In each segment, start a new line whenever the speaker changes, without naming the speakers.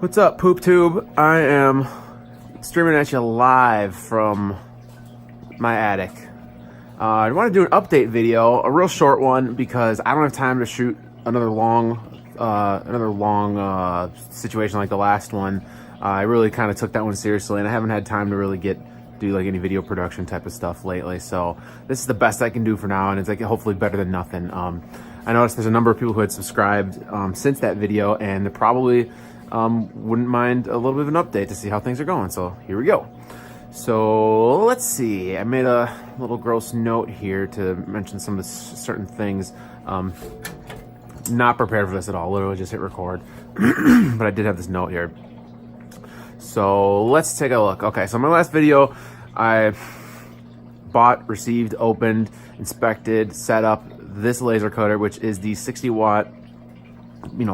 What's up, Poop Tube? I am streaming at you live from my attic. I want to do an update video, a real short one, because I don't have time to shoot another long situation like the last one. I really kind of took that one seriously, and I haven't had time to really do like any video production type of stuff lately. So this is the best I can do for now, and it's like hopefully better than nothing. I noticed there's a number of people who had subscribed since that video, and they probably wouldn't mind a little bit of an update to see how things are going. So here we go. So let's see. I made a little gross note here to mention some of the certain things. Not prepared for this at all. Literally just hit record. But I did have this note here. So let's take a look. Okay, so in my last video, I bought, received, opened, inspected, set up this laser cutter, which is the 60-watt,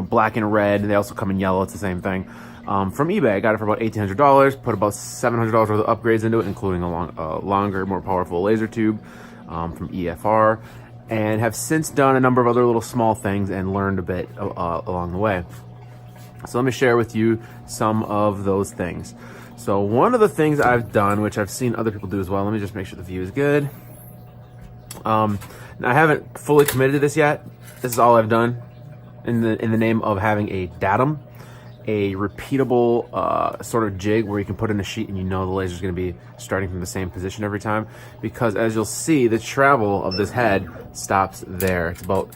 black and red. They also come in yellow. It's the same thing. From eBay. I got it for about $1,800. Put about $700 worth of upgrades into it, including a longer, more powerful laser tube from EFR, and have since done a number of other little small things and learned a bit along the way. So let me share with you some of those things. So one of the things I've done, which I've seen other people do as well, let me just make sure the view is good. Now, I haven't fully committed to this yet. This is all I've done in the name of having a datum, a repeatable sort of jig where you can put in a sheet and the laser is going to be starting from the same position every time. Because as you'll see, the travel of this head stops there. It's about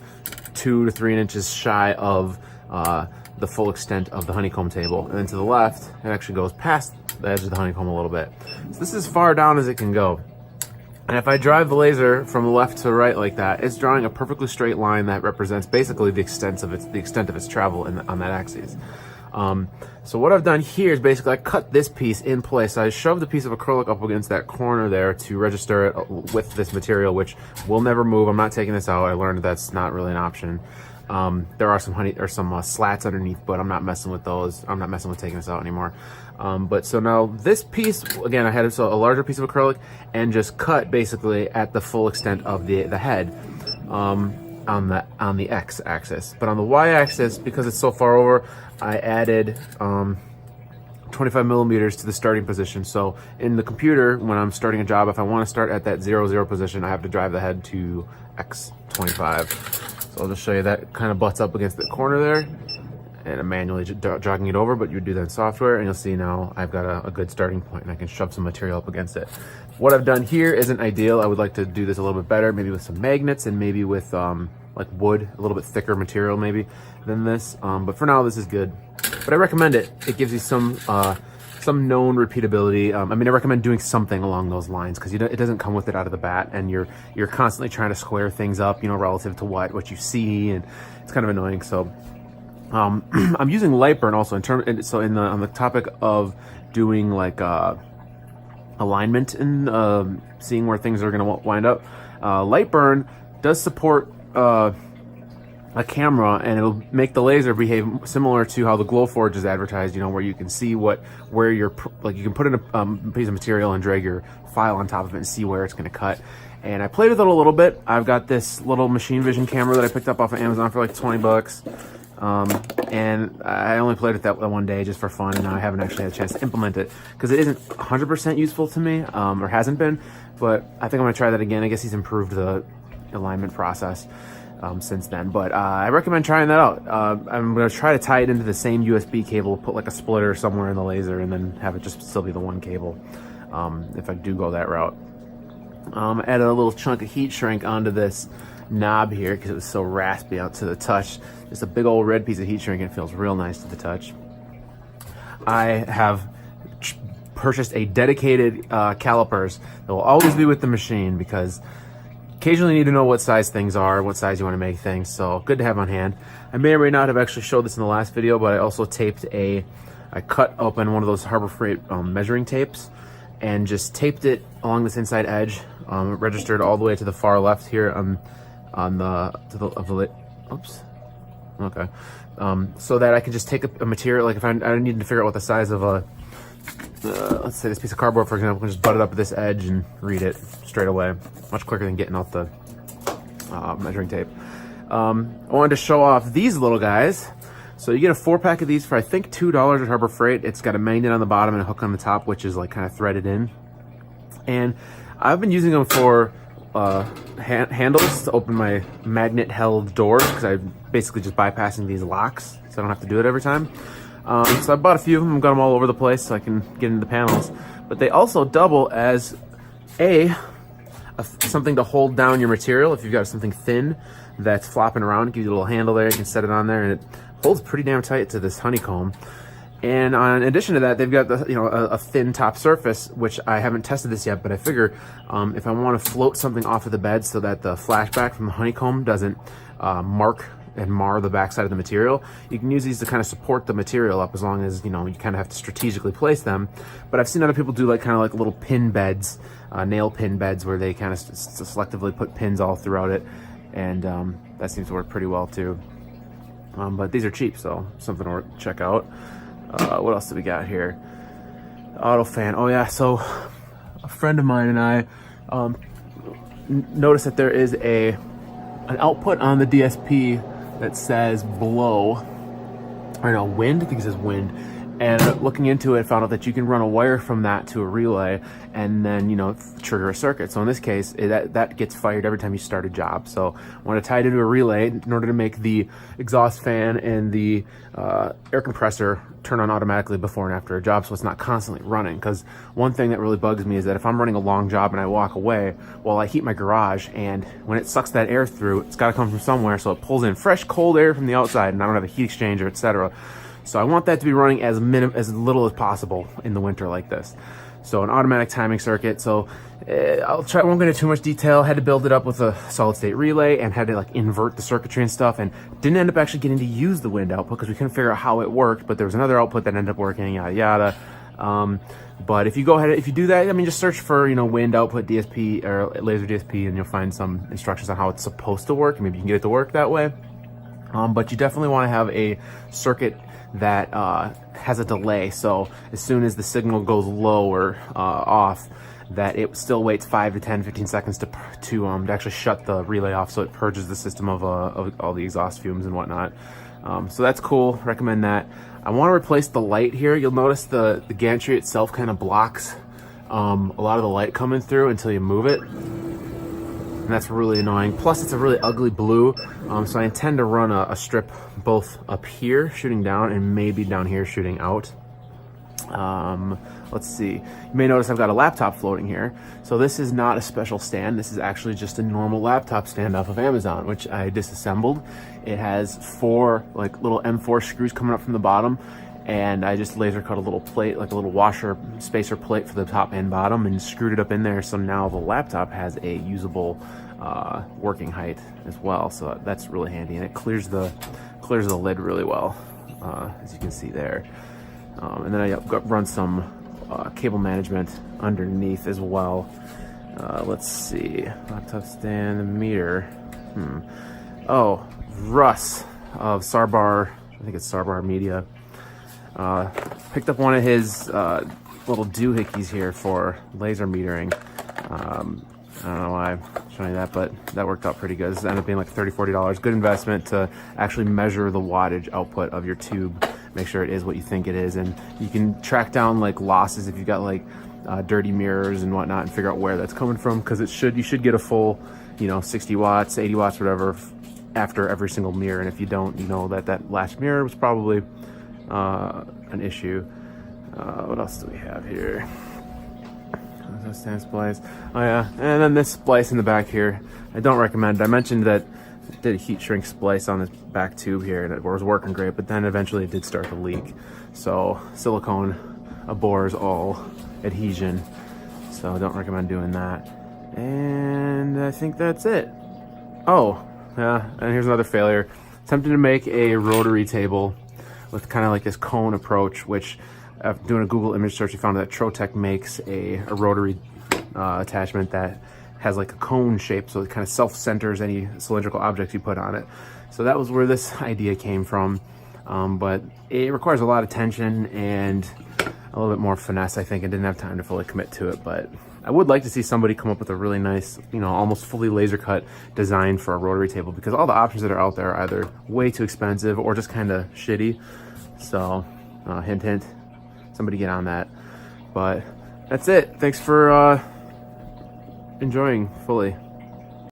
2 to 3 inches shy of the full extent of the honeycomb table. And then to the left, it actually goes past the edge of the honeycomb a little bit. So this is as far down as it can go. And if I drive the laser from left to right like that, it's drawing a perfectly straight line that represents basically the extent of its travel on that axis. So what I've done here is basically I cut this piece in place. I shoved a piece of acrylic up against that corner there to register it with this material, which will never move. I'm not taking this out. I learned that's not really an option. There are some slats underneath, but I'm not messing with those. I'm not messing with taking this out anymore. But so now this piece, again, I had a larger piece of acrylic and just cut basically at the full extent of the head on the x-axis. But on the y-axis, because it's so far over, I added 25 millimeters to the starting position. So in the computer, when I'm starting a job, if I want to start at that 0, 0 position, I have to drive the head to x25. So I'll just show you that kind of butts up against the corner there, and I'm manually jogging it over, but you would do that in software, and you'll see now I've got a good starting point, and I can shove some material up against it. What I've done here isn't ideal. I would like to do this a little bit better, maybe with some magnets and maybe with like wood, a little bit thicker material maybe than this. But for now, this is good. But I recommend it. It gives you some known repeatability. I recommend doing something along those lines, because it doesn't come with it out of the bat, and you're constantly trying to square things up, relative to what you see, and it's kind of annoying. So I'm using Lightburn also on the topic of doing like alignment and seeing where things are going to wind up. Lightburn does support a camera, and it'll make the laser behave similar to how the Glowforge is advertised, where you can see you can put in a piece of material and drag your file on top of it and see where it's going to cut. And I played with it a little bit. I've got this little machine vision camera that I picked up off of Amazon for like 20 bucks. And I only played with that one day just for fun, and I haven't actually had a chance to implement it because it isn't 100% useful to me, or hasn't been, but I think I'm going to try that again. I guess he's improved the alignment process since then, but I recommend trying that out. I'm going to try to tie it into the same USB cable, put like a splitter somewhere in the laser, and then have it just still be the one cable if I do go that route. Add a little chunk of heat shrink onto this knob here because it was so raspy out to the touch. Just a big old red piece of heat shrink, and it feels real nice to the touch. I have purchased a dedicated calipers that will always be with the machine, because occasionally you need to know what size things are, what size you want to make things, so good to have on hand. I may or may not have actually showed this in the last video, but I also I cut open one of those Harbor Freight measuring tapes and just taped it along this inside edge, registered all the way to the far left here oops. Okay. So that I can just take a material, like if I need to figure out what the size of let's say this piece of cardboard, for example, I can just butt it up at this edge and read it straight away. Much quicker than getting out the measuring tape. I wanted to show off these little guys. So you get a 4-pack of these for I think $2 at Harbor Freight. It's got a magnet on the bottom and a hook on the top, which is like kind of threaded in. And I've been using them for handles to open my magnet held doors, because I'm basically just bypassing these locks so I don't have to do it every time. So I bought a few of them, got them all over the place so I can get into the panels. But they also double as something to hold down your material. If you've got something thin that's flopping around, it gives you a little handle there, you can set it on there, and it holds pretty damn tight to this honeycomb. And in addition to that, they've got a thin top surface, which I haven't tested this yet, but I figure if I want to float something off of the bed so that the flashback from the honeycomb doesn't mark and mar the backside of the material, you can use these to kind of support the material up, as long as you kind of have to strategically place them. But I've seen other people do kind of like little pin beds, nail pin beds, where they kind of selectively put pins all throughout it, and that seems to work pretty well too. But these are cheap, so something to check out. What else do we got here? Auto fan. Oh yeah, so a friend of mine and I noticed that there is an output on the DSP that says blow, or no, wind. I think it says wind. And looking into it, found out that you can run a wire from that to a relay and then, trigger a circuit. So in this case, that gets fired every time you start a job. So I want to tie it into a relay in order to make the exhaust fan and the air compressor turn on automatically before and after a job, so it's not constantly running. Because one thing that really bugs me is that if I'm running a long job and I walk away, well, I heat my garage, and when it sucks that air through, it's got to come from somewhere, so it pulls in fresh, cold air from the outside, and I don't have a heat exchanger, etc. So I want that to be running as little as possible in the winter like this. So an automatic timing circuit. So I won't go into too much detail. Had to build it up with a solid state relay and had to invert the circuitry and stuff, and didn't end up actually getting to use the wind output because we couldn't figure out how it worked, but there was another output that ended up working, yada yada. But if you go ahead, if you do that, just search for, wind output DSP or laser DSP, and you'll find some instructions on how it's supposed to work. Maybe you can get it to work that way. But you definitely want to have a circuit that has a delay, so as soon as the signal goes low or off, that it still waits 5 to 10, 15 seconds to actually shut the relay off, so it purges the system of all the exhaust fumes and whatnot. So that's cool, recommend that. I want to replace the light here. You'll notice the gantry itself kind of blocks a lot of the light coming through until you move it, and that's really annoying. Plus it's a really ugly blue, so I intend to run a strip both up here shooting down and maybe down here shooting out. Let's see, you may notice I've got a laptop floating here. So this is not a special stand, this is actually just a normal laptop stand off of Amazon, which I disassembled. It has 4 little M4 screws coming up from the bottom, and I just laser cut a little plate, like a little washer spacer plate for the top and bottom, and screwed it up in there, so now the laptop has a usable working height as well. So that's really handy, and it clears the lid really well, as you can see there. And then I run some cable management underneath as well. Let's see, laptop stand, meter. Oh, Russ of Sarbar, I think it's Sarbar Media, picked up one of his little doohickeys here for laser metering. I don't know why I'm showing you that, but that worked out pretty good. This ended up being like $30, $40. Good investment to actually measure the wattage output of your tube, make sure it is what you think it is, and you can track down losses if you've got dirty mirrors and whatnot, and figure out where that's coming from, because you should get a full 60 watts, 80 watts, whatever, after every single mirror. And if you don't, you know that last mirror was probably an issue. What else do we have here? Stand splice. Oh yeah, and then this splice in the back here, I don't recommend. I mentioned that I did a heat shrink splice on this back tube here, and it was working great, but then eventually it did start to leak. So silicone abhors all adhesion, so I don't recommend doing that. And I think that's it. Oh yeah, and here's another failure. Attempted to make a rotary table with kind of this cone approach, which after doing a Google image search, we found that Trotec makes a rotary attachment that has a cone shape, so it kind of self-centers any cylindrical objects you put on it. So that was where this idea came from, but it requires a lot of tension, and a little bit more finesse, I think, and didn't have time to fully commit to it. But I would like to see somebody come up with a really nice, you know, almost fully laser cut design for a rotary table, because all the options that are out there are either way too expensive or just kind of shitty. So hint, hint, somebody get on that. But that's it. Thanks for enjoying fully.